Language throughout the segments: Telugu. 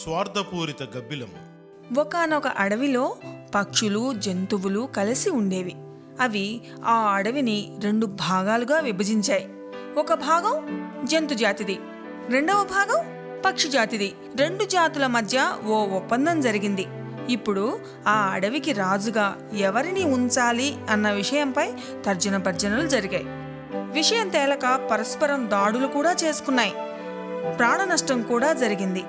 స్వార్థపూరిత గబ్బిలం. ఒకానొక అడవిలో పక్షులు జంతువులు కలిసి ఉండేవి. అవి ఆ అడవిని 2 భాగాలుగా విభజించాయి. ఒక భాగం జంతు జాతిది, రెండవ భాగం పక్షి జాతిది. 2 జాతుల మధ్య ఓ ఒప్పందం జరిగింది. ఇప్పుడు ఆ అడవికి రాజుగా ఎవరిని ఉంచాలి అన్న విషయంపై తర్జన భర్జనలు జరిగాయి. విషయం తేలక పరస్పరం దాడులు కూడా చేసుకున్నాయి. ప్రాణ నష్టం కూడా జరిగింది.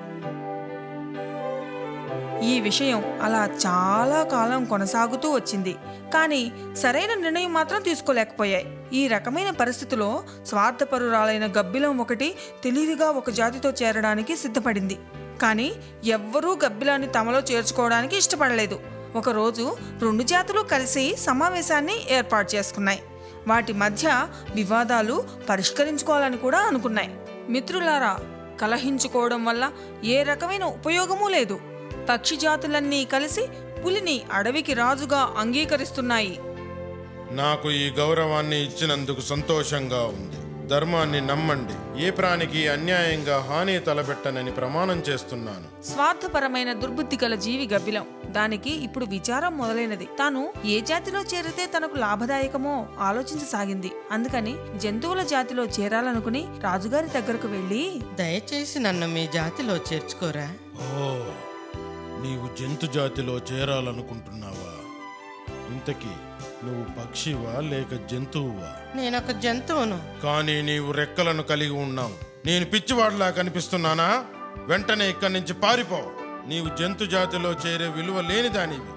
ఈ విషయం అలా చాలా కాలం కొనసాగుతూ వచ్చింది. కానీ సరైన నిర్ణయం మాత్రం తీసుకోలేకపోయాయి. ఈ రకమైన పరిస్థితిలో స్వార్థపరురాలైన గబ్బిలం ఒకటి తెలివిగా ఒక జాతితో చేరడానికి సిద్ధపడింది. కానీ ఎవ్వరూ గబ్బిలాన్ని తమలో చేర్చుకోవడానికి ఇష్టపడలేదు. ఒకరోజు 2 జాతులు కలిసి సమావేశాన్ని ఏర్పాటు చేసుకున్నాయి. వాటి మధ్య వివాదాలు పరిష్కరించుకోవాలని కూడా అనుకున్నాయి. మిత్రులారా, కలహించుకోవడం వల్ల ఏ రకమైన ఉపయోగమూ లేదు. పక్షి జాతులన్నీ కలిసి పులిని అడవికి రాజుగా అంగీకరిస్తున్నాయి. నాకు ఈ గౌరవాన్ని ఇచ్చినందుకు సంతోషంగా ఉంది. ధర్మాన్ని నమ్మండి. ఏ ప్రాణికి అన్యాయంగా హాని తలపెట్టనని ప్రమాణం చేస్తున్నాను. స్వార్థపరమైన దుర్బుద్ధి గల జీవి గబ్బిలం. దానికి ఇప్పుడు విచారం మొదలైనది. తాను ఏ జాతిలో చేరితే తనకు లాభదాయకమో ఆలోచించసాగింది. అందుకని జంతువుల జాతిలో చేరాలనుకుని రాజుగారి దగ్గరకు వెళ్ళి, దయచేసి నన్ను మీ జాతిలో చేర్చుకోరా. ఓ, నీవు జంతు జాతిలో చేరాలనుకుంటున్నావా? ఇంతకీ నువ్వు పక్షివా లేక జంతువువా? నేనొక జంతువును. కానీ నీవు రెక్కలను కలిగి ఉన్నావు. నేను పిచ్చివాడిలా కనిపిస్తున్నానా? వెంటనే ఇక్కడి నుంచి పారిపో. నీవు జంతు జాతిలో చేరే విలువ లేనిదానివి.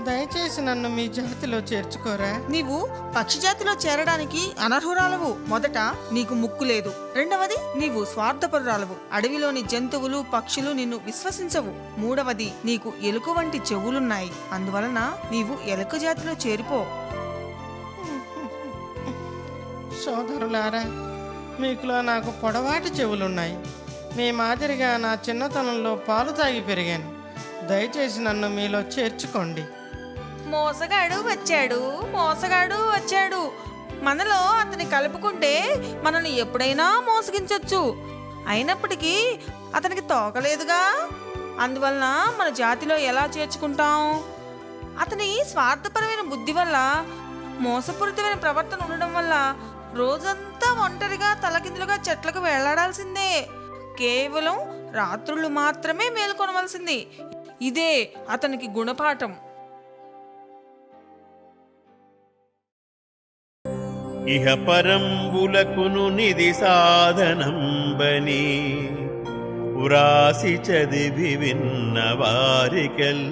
దయచేసి నన్ను మీ జాతిలో చేర్చుకోరా. నీవు పక్షి జాతిలో చేరడానికి అనర్హురాలవు. మొదట నీకు ముక్కు లేదు. రెండవది నీవు స్వార్థపరురాలవు. అడవిలోని జంతువులు పక్షులు నిన్ను విశ్వసించవు. మూడవది నీకు ఎలుక వంటి చెవులున్నాయి. అందువలన నీవు ఎలుక జాతిలో చేరిపో. సోదరులారా, మీకులో నాకు పొడవాటి చెవులున్నాయి. మీ మాదిరిగా నా చిన్నతనంలో పాలు తాగి పెరిగాను. దయచేసి నన్ను మీలో చేర్చుకోండి. మోసగాడు వచ్చాడు. మనలో అతని కలుపుకుంటే మనల్ని ఎప్పుడైనా మోసగించొచ్చు. అయినప్పటికీ అతనికి తోకలేదుగా. అందువలన మన జాతిలో ఎలా చేర్చుకుంటాం? అతని స్వార్థపరమైన బుద్ధి వల్ల, మోసపూరితమైన ప్రవర్తన ఉండడం వల్ల రోజంతా ఒంటరిగా తలకిందులుగా చెట్లకు వేలాడాల్సిందే. కేవలం రాత్రులు మాత్రమే మేల్కొనవలసింది. ఇదే అతనికి గుణపాఠం. ఇహ పరంబులకును నిధి సాధనంబని వ్రాసి చదివి విన్న వారికెల్